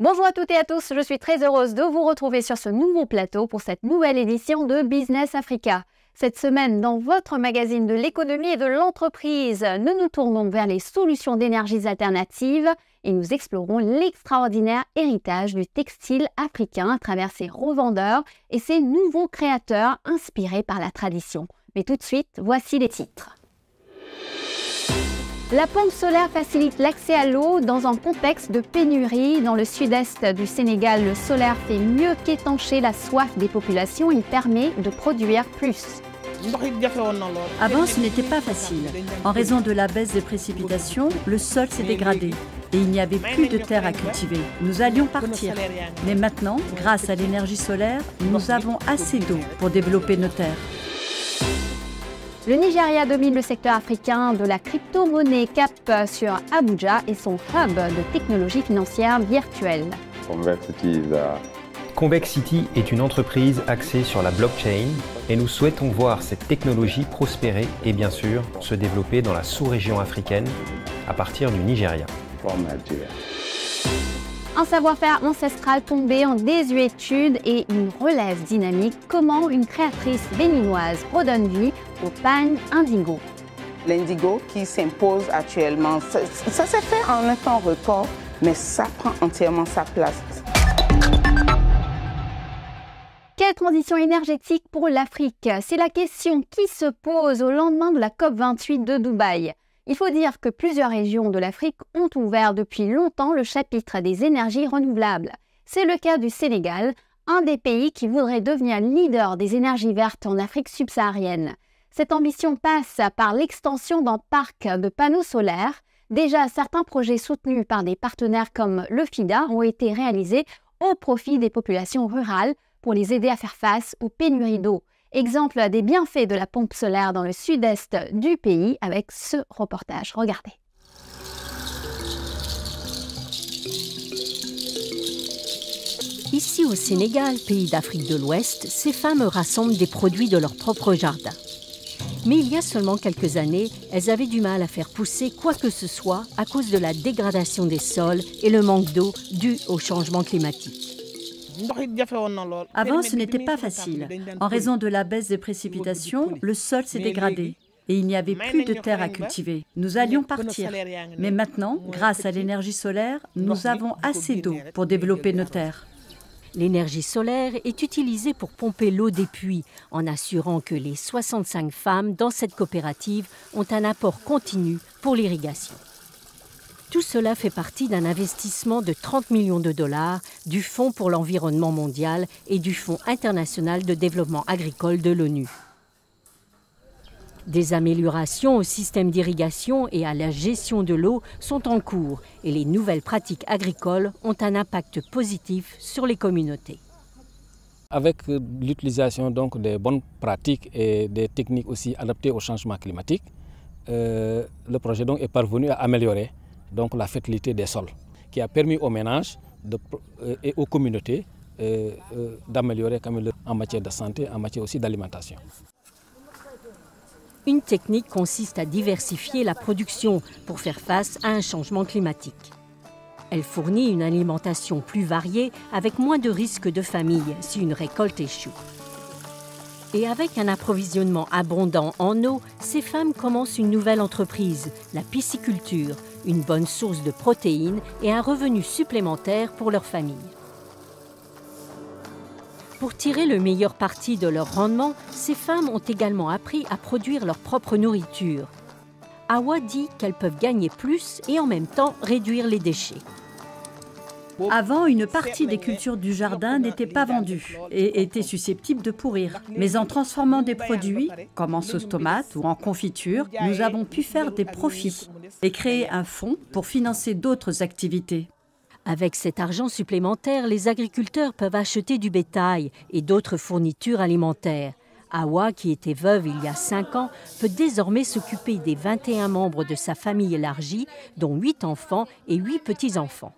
Bonjour à toutes et à tous, je suis très heureuse de vous retrouver sur ce nouveau plateau pour cette nouvelle édition de Business Africa. Cette semaine, dans votre magazine de l'économie et de l'entreprise, nous nous tournons vers les solutions d'énergies alternatives et nous explorons l'extraordinaire héritage du textile africain à travers ses revendeurs et ses nouveaux créateurs inspirés par la tradition. Mais tout de suite, voici les titres. La pompe solaire facilite l'accès à l'eau dans un contexte de pénurie. Dans le sud-est du Sénégal, le solaire fait mieux qu'étancher la soif des populations. Il permet de produire plus. Avant, ce n'était pas facile. En raison de la baisse des précipitations, le sol s'est dégradé et il n'y avait plus de terre à cultiver. Nous allions partir. Mais maintenant, grâce à l'énergie solaire, nous avons assez d'eau pour développer nos terres. Le Nigeria domine le secteur africain de la crypto-monnaie. Cap sur Abuja et son hub de technologie financière virtuelle. Convexity est une entreprise axée sur la blockchain et nous souhaitons voir cette technologie prospérer et bien sûr se développer dans la sous-région africaine à partir du Nigeria. Un savoir-faire ancestral tombé en désuétude et une relève dynamique. Comment une créatrice béninoise redonne vie au pagne indigo. L'indigo qui s'impose actuellement, ça s'est fait en un temps record, mais ça prend entièrement sa place. Quelle transition énergétique pour l'Afrique? C'est la question qui se pose au lendemain de la COP28 de Dubaï. Il faut dire que plusieurs régions de l'Afrique ont ouvert depuis longtemps le chapitre des énergies renouvelables. C'est le cas du Sénégal, un des pays qui voudrait devenir leader des énergies vertes en Afrique subsaharienne. Cette ambition passe par l'extension d'un parc de panneaux solaires. Déjà, certains projets soutenus par des partenaires comme le FIDA ont été réalisés au profit des populations rurales pour les aider à faire face aux pénuries d'eau. Exemple des bienfaits de la pompe solaire dans le sud-est du pays avec ce reportage. Regardez. Ici au Sénégal, pays d'Afrique de l'Ouest, ces femmes rassemblent des produits de leur propre jardin. Mais il y a seulement quelques années, elles avaient du mal à faire pousser quoi que ce soit à cause de la dégradation des sols et le manque d'eau dû au changement climatique. Avant, ce n'était pas facile. En raison de la baisse des précipitations, le sol s'est dégradé et il n'y avait plus de terre à cultiver. Nous allions partir. Mais maintenant, grâce à l'énergie solaire, nous avons assez d'eau pour développer nos terres. L'énergie solaire est utilisée pour pomper l'eau des puits, en assurant que les 65 femmes dans cette coopérative ont un apport continu pour l'irrigation. Tout cela fait partie d'un investissement de 30 millions de dollars du Fonds pour l'environnement mondial et du Fonds international de développement agricole de l'ONU. Des améliorations au système d'irrigation et à la gestion de l'eau sont en cours et les nouvelles pratiques agricoles ont un impact positif sur les communautés. Avec l'utilisation donc des bonnes pratiques et des techniques aussi adaptées au changement climatique, le projet donc est parvenu à améliorer donc la fertilité des sols, qui a permis aux ménages et aux communautés d'améliorer en matière de santé, en matière aussi d'alimentation. Une technique consiste à diversifier la production pour faire face à un changement climatique. Elle fournit une alimentation plus variée avec moins de risques de famine si une récolte échoue. Et avec un approvisionnement abondant en eau, ces femmes commencent une nouvelle entreprise, la pisciculture, une bonne source de protéines et un revenu supplémentaire pour leur famille. Pour tirer le meilleur parti de leur rendement, ces femmes ont également appris à produire leur propre nourriture. Awa dit qu'elles peuvent gagner plus et en même temps réduire les déchets. Avant, une partie des cultures du jardin n'étaient pas vendues et étaient susceptibles de pourrir. Mais en transformant des produits, comme en sauce tomate ou en confiture, nous avons pu faire des profits et créer un fonds pour financer d'autres activités. Avec cet argent supplémentaire, les agriculteurs peuvent acheter du bétail et d'autres fournitures alimentaires. Awa, qui était veuve il y a 5 ans, peut désormais s'occuper des 21 membres de sa famille élargie, dont 8 enfants et 8 petits-enfants.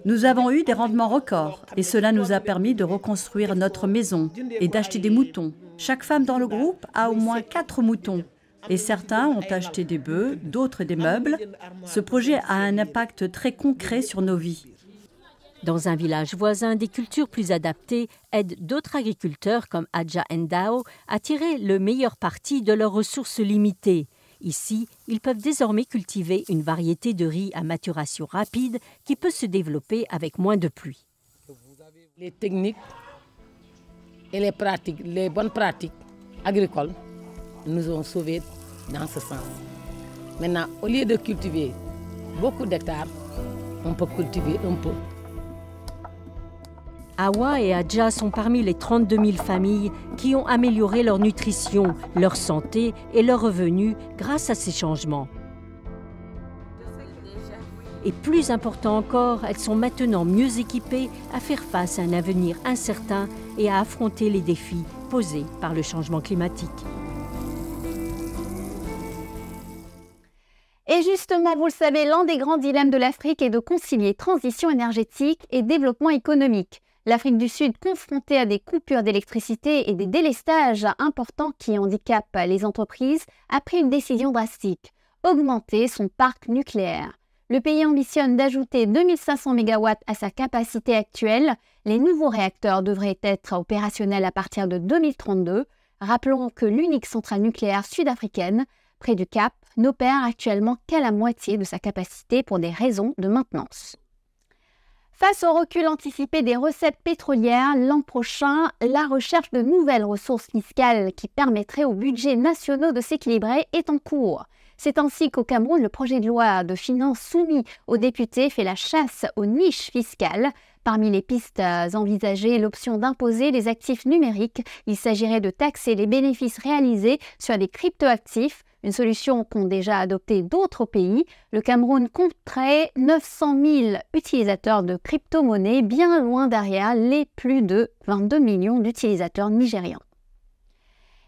Nous avons eu des rendements records et cela nous a permis de reconstruire notre maison et d'acheter des moutons. Chaque femme dans le groupe a au moins 4 moutons. Et certains ont acheté des bœufs, d'autres des meubles. Ce projet a un impact très concret sur nos vies. Dans un village voisin, des cultures plus adaptées aident d'autres agriculteurs comme Adja Ndao à tirer le meilleur parti de leurs ressources limitées. Ici, ils peuvent désormais cultiver une variété de riz à maturation rapide qui peut se développer avec moins de pluie. Les techniques et les bonnes pratiques agricoles nous ont sauvés dans ce sens. Maintenant, au lieu de cultiver beaucoup d'hectares, on peut cultiver un peu. Awa et Adja sont parmi les 32 000 familles qui ont amélioré leur nutrition, leur santé et leurs revenus grâce à ces changements. Et plus important encore, elles sont maintenant mieux équipées à faire face à un avenir incertain et à affronter les défis posés par le changement climatique. Et justement, vous le savez, l'un des grands dilemmes de l'Afrique est de concilier transition énergétique et développement économique. L'Afrique du Sud, confrontée à des coupures d'électricité et des délestages importants qui handicapent les entreprises, a pris une décision drastique, augmenter son parc nucléaire. Le pays ambitionne d'ajouter 2500 MW à sa capacité actuelle. Les nouveaux réacteurs devraient être opérationnels à partir de 2032. Rappelons que l'unique centrale nucléaire sud-africaine, près du Cap, n'opère actuellement qu'à la moitié de sa capacité pour des raisons de maintenance. Face au recul anticipé des recettes pétrolières, l'an prochain, la recherche de nouvelles ressources fiscales qui permettraient aux budgets nationaux de s'équilibrer est en cours. C'est ainsi qu'au Cameroun, le projet de loi de finances soumis aux députés fait la chasse aux niches fiscales. Parmi les pistes envisagées, l'option d'imposer les actifs numériques. Il s'agirait de taxer les bénéfices réalisés sur des cryptoactifs, une solution qu'ont déjà adoptée d'autres pays. Le Cameroun compterait 900 000 utilisateurs de crypto-monnaies, bien loin derrière les plus de 22 millions d'utilisateurs nigérians.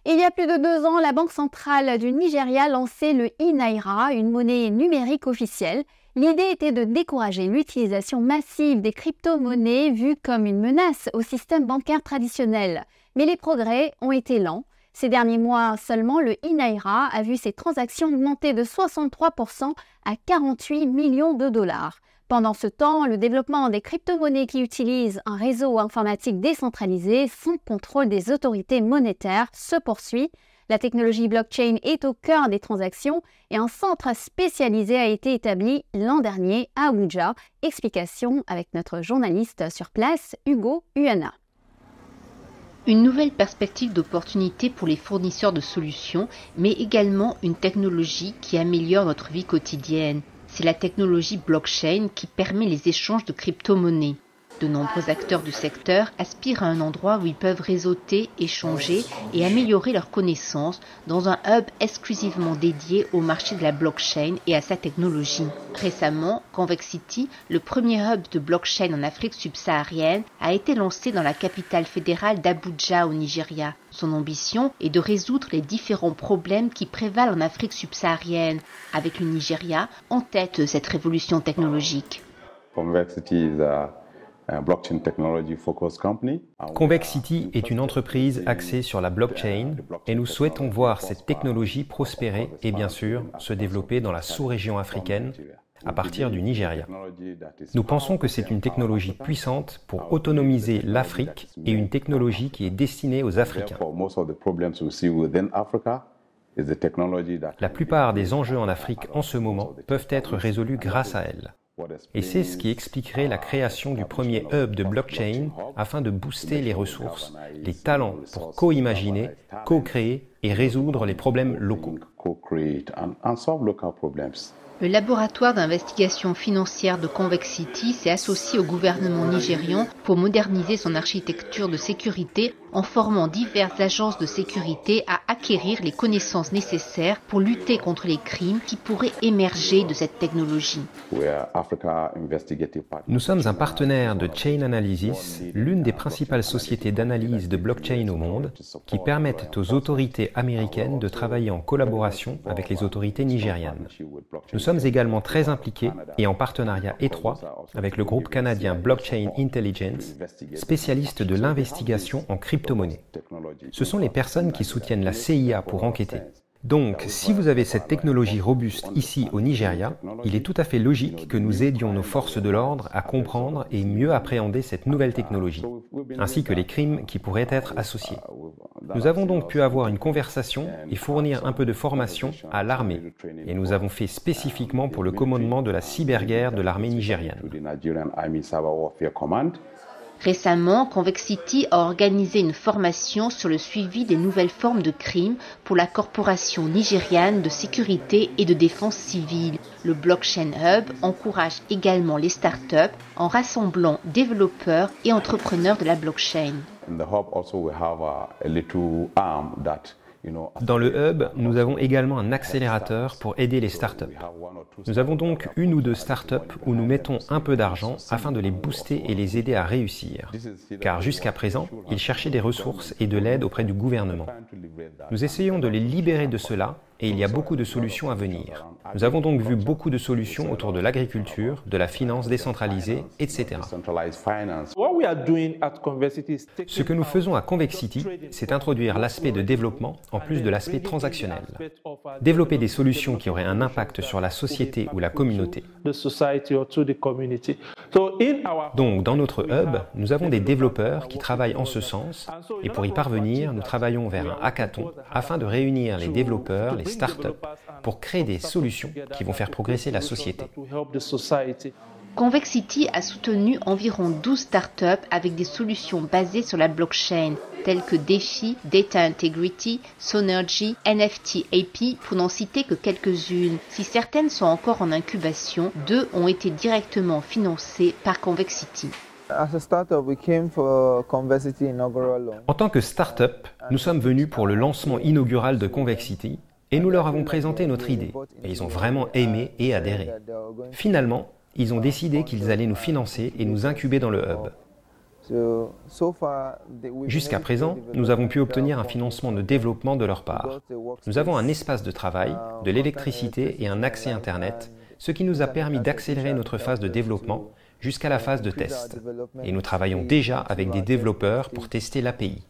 Il y a plus de 2 ans, la Banque centrale du Nigeria lançait le e-Naira, une monnaie numérique officielle. L'idée était de décourager l'utilisation massive des crypto-monnaies vues comme une menace au système bancaire traditionnel. Mais les progrès ont été lents. Ces derniers mois seulement, le e-Naira a vu ses transactions augmenter de 63% à 48 millions de dollars. Pendant ce temps, le développement des crypto-monnaies qui utilisent un réseau informatique décentralisé sous contrôle des autorités monétaires se poursuit. La technologie blockchain est au cœur des transactions et un centre spécialisé a été établi l'an dernier à Abuja. Explication avec notre journaliste sur place, Hugo Uana. Une nouvelle perspective d'opportunité pour les fournisseurs de solutions, mais également une technologie qui améliore notre vie quotidienne. C'est la technologie blockchain qui permet les échanges de crypto-monnaies. De nombreux acteurs du secteur aspirent à un endroit où ils peuvent réseauter, échanger et améliorer leurs connaissances dans un hub exclusivement dédié au marché de la blockchain et à sa technologie. Récemment, Convexity, le premier hub de blockchain en Afrique subsaharienne, a été lancé dans la capitale fédérale d'Abuja au Nigeria. Son ambition est de résoudre les différents problèmes qui prévalent en Afrique subsaharienne, avec le Nigeria en tête de cette révolution technologique. Convexity is Convexity est une entreprise axée sur la blockchain et nous souhaitons voir cette technologie prospérer et bien sûr se développer dans la sous-région africaine à partir du Nigeria. Nous pensons que c'est une technologie puissante pour autonomiser l'Afrique et une technologie qui est destinée aux Africains. La plupart des enjeux en Afrique en ce moment peuvent être résolus grâce à elle. Et c'est ce qui expliquerait la création du premier hub de blockchain afin de booster les ressources, les talents pour co-imaginer, co-créer et résoudre les problèmes locaux. Le laboratoire d'investigation financière de Convexity s'est associé au gouvernement nigérian pour moderniser son architecture de sécurité en formant diverses agences de sécurité à acquérir les connaissances nécessaires pour lutter contre les crimes qui pourraient émerger de cette technologie. Nous sommes un partenaire de Chain Analysis, l'une des principales sociétés d'analyse de blockchain au monde, qui permettent aux autorités américaines de travailler en collaboration avec les autorités nigérianes. Nous sommes également très impliqués et en partenariat étroit avec le groupe canadien Blockchain Intelligence, spécialiste de l'investigation en crypto-monnaie. Ce sont les personnes qui soutiennent la CIA pour enquêter. Donc, si vous avez cette technologie robuste ici au Nigeria, il est tout à fait logique que nous aidions nos forces de l'ordre à comprendre et mieux appréhender cette nouvelle technologie, ainsi que les crimes qui pourraient être associés. Nous avons donc pu avoir une conversation et fournir un peu de formation à l'armée, et nous avons fait spécifiquement pour le commandement de la cyberguerre de l'armée nigériane. Récemment, Convexity a organisé une formation sur le suivi des nouvelles formes de crimes pour la Corporation nigériane de sécurité et de défense civile. Le Blockchain Hub encourage également les startups en rassemblant développeurs et entrepreneurs de la blockchain. Dans le hub, nous avons également un accélérateur pour aider les startups. Nous avons donc une ou deux startups où nous mettons un peu d'argent afin de les booster et les aider à réussir. Car jusqu'à présent, ils cherchaient des ressources et de l'aide auprès du gouvernement. Nous essayons de les libérer de cela et il y a beaucoup de solutions à venir. Nous avons donc vu beaucoup de solutions autour de l'agriculture, de la finance décentralisée, etc. Ce que nous faisons à Convexity, c'est introduire l'aspect de développement en plus de l'aspect transactionnel. Développer des solutions qui auraient un impact sur la société ou la communauté. Donc, dans notre hub, nous avons des développeurs qui travaillent en ce sens et pour y parvenir, nous travaillons vers un hackathon afin de réunir les développeurs, les startups, pour créer des solutions qui vont faire progresser la société. Convexity a soutenu environ 12 startups avec des solutions basées sur la blockchain, telles que DeFi, Data Integrity, Sonergy, NFT AP, pour n'en citer que quelques-unes. Si certaines sont encore en incubation, 2 ont été directement financées par Convexity. En tant que start-up, nous sommes venus pour le lancement inaugural de Convexity et nous leur avons présenté notre idée. Et ils ont vraiment aimé et adhéré. Finalement, ils ont décidé qu'ils allaient nous financer et nous incuber dans le hub. Jusqu'à présent, nous avons pu obtenir un financement de développement de leur part. Nous avons un espace de travail, de l'électricité et un accès Internet, ce qui nous a permis d'accélérer notre phase de développement jusqu'à la phase de test. Et nous travaillons déjà avec des développeurs pour tester l'API.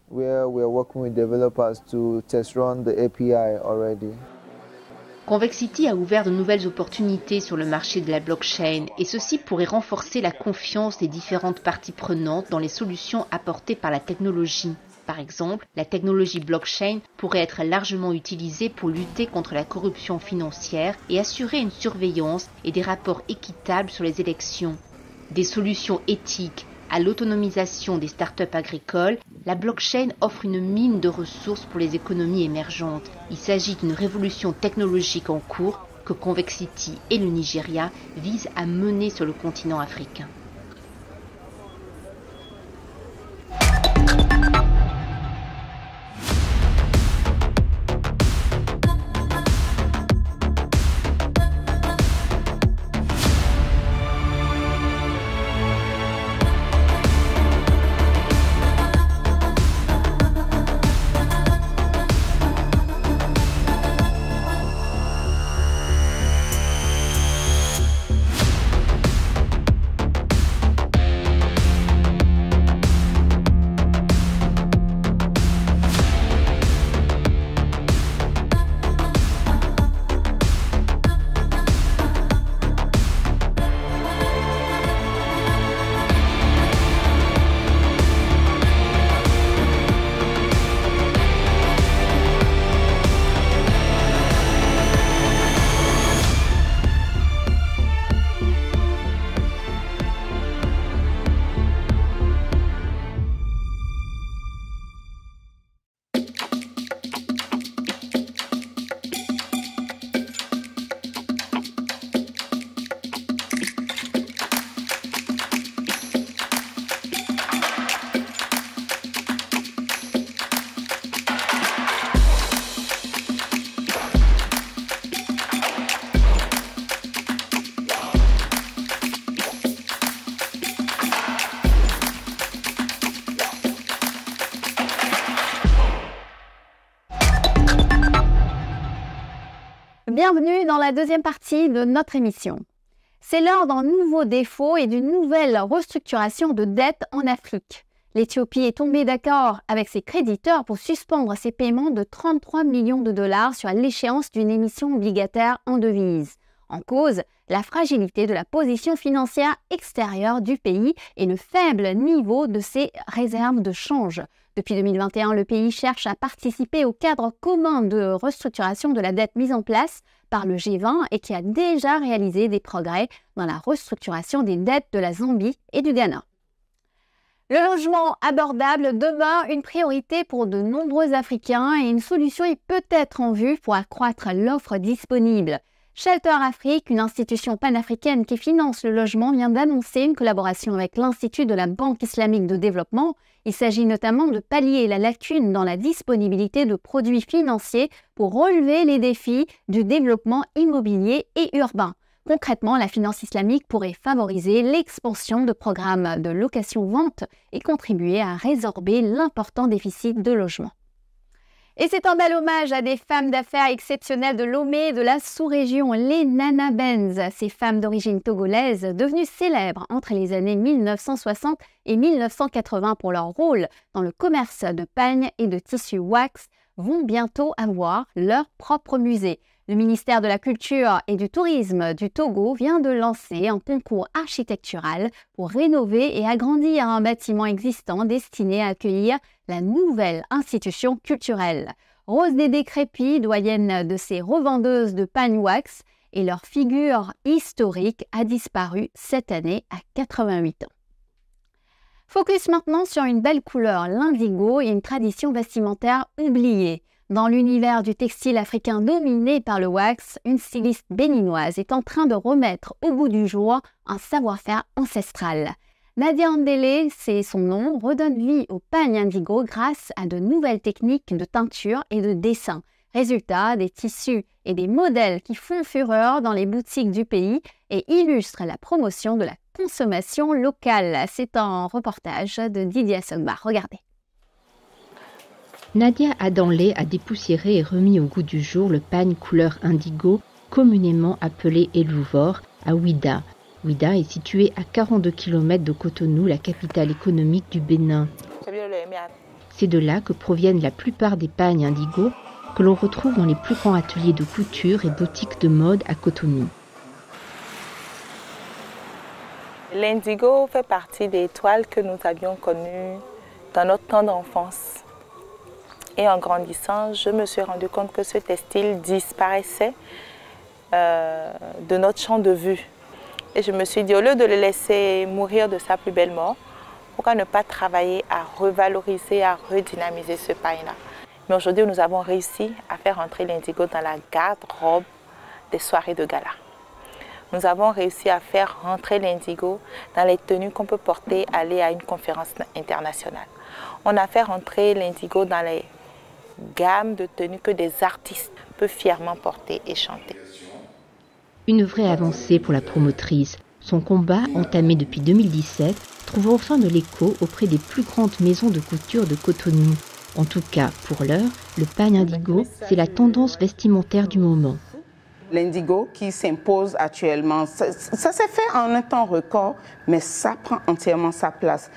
Convexity a ouvert de nouvelles opportunités sur le marché de la blockchain et ceci pourrait renforcer la confiance des différentes parties prenantes dans les solutions apportées par la technologie. Par exemple, la technologie blockchain pourrait être largement utilisée pour lutter contre la corruption financière et assurer une surveillance et des rapports équitables sur les élections. Des solutions éthiques à l'autonomisation des startups agricoles, la blockchain offre une mine de ressources pour les économies émergentes. Il s'agit d'une révolution technologique en cours que Convexity et le Nigeria visent à mener sur le continent africain. Bienvenue dans la deuxième partie de notre émission. C'est l'heure d'un nouveau défaut et d'une nouvelle restructuration de dettes en Afrique. L'Éthiopie est tombée d'accord avec ses créditeurs pour suspendre ses paiements de 33 millions de dollars sur l'échéance d'une émission obligataire en devises. En cause, la fragilité de la position financière extérieure du pays et le faible niveau de ses réserves de change. Depuis 2021, le pays cherche à participer au cadre commun de restructuration de la dette mise en place par le G20 et qui a déjà réalisé des progrès dans la restructuration des dettes de la Zambie et du Ghana. Le logement abordable demeure une priorité pour de nombreux Africains et une solution est peut-être en vue pour accroître l'offre disponible. Shelter Afrique, une institution panafricaine qui finance le logement, vient d'annoncer une collaboration avec l'Institut de la Banque islamique de développement. Il s'agit notamment de pallier la lacune dans la disponibilité de produits financiers pour relever les défis du développement immobilier et urbain. Concrètement, la finance islamique pourrait favoriser l'expansion de programmes de location-vente et contribuer à résorber l'important déficit de logement. Et c'est un bel hommage à des femmes d'affaires exceptionnelles de Lomé et de la sous-région, les Nana Benz. Ces femmes d'origine togolaise, devenues célèbres entre les années 1960 et 1980 pour leur rôle dans le commerce de pagnes et de tissus wax, vont bientôt avoir leur propre musée. Le ministère de la Culture et du Tourisme du Togo vient de lancer un concours architectural pour rénover et agrandir un bâtiment existant destiné à accueillir la nouvelle institution culturelle. Rose Dédé Crépy, doyenne de ces revendeuses de pagnes wax, et leur figure historique a disparu cette année à 88 ans. Focus maintenant sur une belle couleur, l'indigo, et une tradition vestimentaire oubliée. Dans l'univers du textile africain dominé par le wax, une styliste béninoise est en train de remettre au goût du jour un savoir-faire ancestral. Nadia Andele, c'est son nom, redonne vie au pagne indigo grâce à de nouvelles techniques de teinture et de dessin. Résultat, des tissus et des modèles qui font fureur dans les boutiques du pays et illustrent la promotion de la consommation locale. C'est un reportage de Didier Sogba. Regardez. Nadia Adanlé a dépoussiéré et remis au goût du jour le pagne couleur indigo, communément appelé Elouvor, à Ouida. Ouida est située à 42 km de Cotonou, la capitale économique du Bénin. C'est de là que proviennent la plupart des pagnes indigo que l'on retrouve dans les plus grands ateliers de couture et boutiques de mode à Cotonou. L'indigo fait partie des toiles que nous avions connues dans notre temps d'enfance. Et en grandissant, je me suis rendu compte que ce textile disparaissait de notre champ de vue. Et je me suis dit, au lieu de le laisser mourir de sa plus belle mort, pourquoi ne pas travailler à revaloriser, à redynamiser ce pagne-là? Mais aujourd'hui, nous avons réussi à faire entrer l'indigo dans la garde-robe des soirées de gala. Nous avons réussi à faire rentrer l'indigo dans les tenues qu'on peut porter, aller à une conférence internationale. On a fait rentrer l'indigo dans les gammes de tenues que des artistes peuvent fièrement porter et chanter. Une vraie avancée pour la promotrice. Son combat, entamé depuis 2017, trouve enfin de l'écho auprès des plus grandes maisons de couture de Cotonou. En tout cas, pour l'heure, le pagne indigo, c'est la tendance vestimentaire du moment. L'indigo qui s'impose actuellement, ça s'est fait en un temps record, mais ça prend entièrement sa place.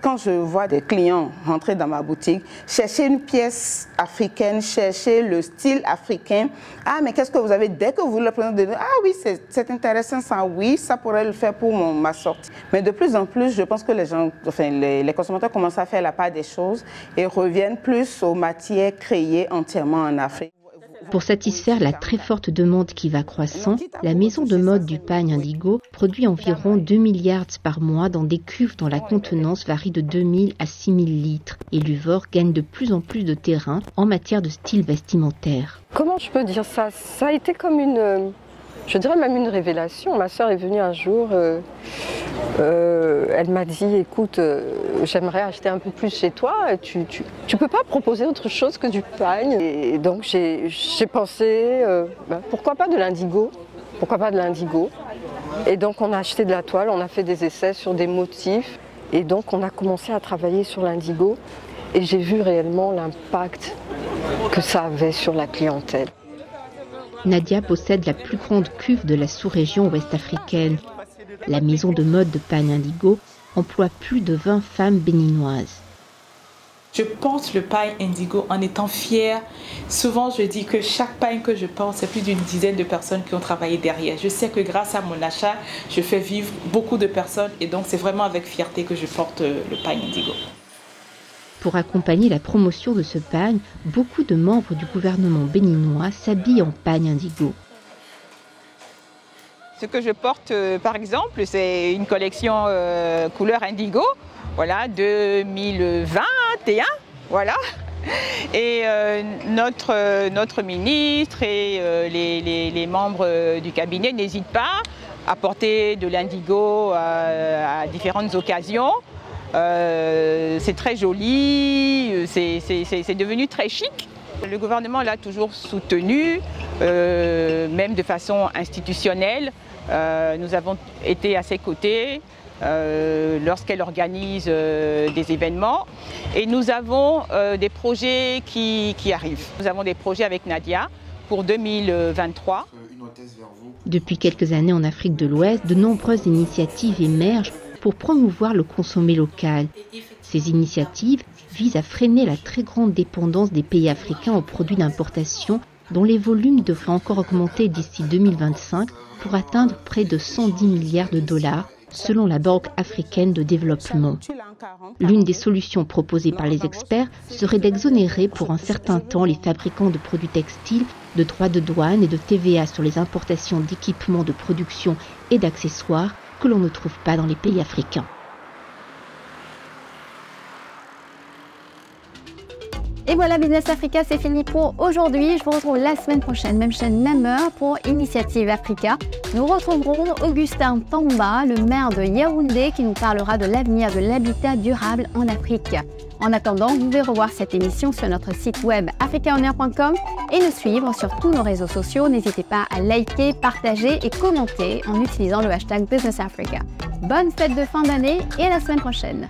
Quand je vois des clients rentrer dans ma boutique, chercher une pièce africaine, chercher le style africain, ah mais qu'est-ce que vous avez? Dès que vous le prenez, ah oui, c'est intéressant ça, oui, ça pourrait le faire pour ma sortie. Mais de plus en plus, je pense que les gens, enfin les consommateurs commencent à faire la part des choses et reviennent plus aux matières créées entièrement en Afrique. Pour satisfaire la très forte demande qui va croissant, la maison de mode du pagne indigo produit environ 2 milliards par mois dans des cuves dont la contenance varie de 2000 à 6000 litres. Et Luvor gagne de plus en plus de terrain en matière de style vestimentaire. Comment je peux dire ça? Ça a été comme je dirais même une révélation. Ma sœur est venue un jour, elle m'a dit, écoute, j'aimerais acheter un peu plus chez toi, tu peux pas proposer autre chose que du pagne? Et donc j'ai pensé, pourquoi pas de l'indigo? Pourquoi pas de l'indigo? Et donc on a acheté de la toile, on a fait des essais sur des motifs, et donc on a commencé à travailler sur l'indigo, et j'ai vu réellement l'impact que ça avait sur la clientèle. Nadia possède la plus grande cuve de la sous-région ouest africaine. La maison de mode de pagne indigo emploie plus de 20 femmes béninoises. Je porte le pagne indigo en étant fière. Souvent, je dis que chaque pagne que je porte, c'est plus d'une dizaine de personnes qui ont travaillé derrière. Je sais que grâce à mon achat, je fais vivre beaucoup de personnes et donc c'est vraiment avec fierté que je porte le pagne indigo. Pour accompagner la promotion de ce pagne, beaucoup de membres du gouvernement béninois s'habillent en pagne indigo. Ce que je porte, par exemple, c'est une collection couleur indigo. Voilà, 2021, voilà. Et notre ministre et les membres du cabinet n'hésitent pas à porter de l'indigo à différentes occasions. C'est très joli, c'est devenu très chic. Le gouvernement l'a toujours soutenu, même de façon institutionnelle. Nous avons été à ses côtés. Lorsqu'elle organise des événements. Et nous avons des projets qui arrivent. Nous avons des projets avec Nadia pour 2023. Depuis quelques années en Afrique de l'Ouest, de nombreuses initiatives émergent pour promouvoir le consommé local. Ces initiatives visent à freiner la très grande dépendance des pays africains aux produits d'importation dont les volumes devraient encore augmenter d'ici 2025 pour atteindre près de 110 milliards de dollars selon la Banque africaine de développement. L'une des solutions proposées par les experts serait d'exonérer pour un certain temps les fabricants de produits textiles de droits de douane et de TVA sur les importations d'équipements de production et d'accessoires que l'on ne trouve pas dans les pays africains. Et voilà, Business Africa, c'est fini pour aujourd'hui. Je vous retrouve la semaine prochaine, même chaîne, même heure, pour Initiative Africa. Nous retrouverons Augustin Tamba, le maire de Yaoundé, qui nous parlera de l'avenir de l'habitat durable en Afrique. En attendant, vous pouvez revoir cette émission sur notre site web africaonair.com et nous suivre sur tous nos réseaux sociaux. N'hésitez pas à liker, partager et commenter en utilisant le hashtag Business Africa. Bonne fête de fin d'année et à la semaine prochaine.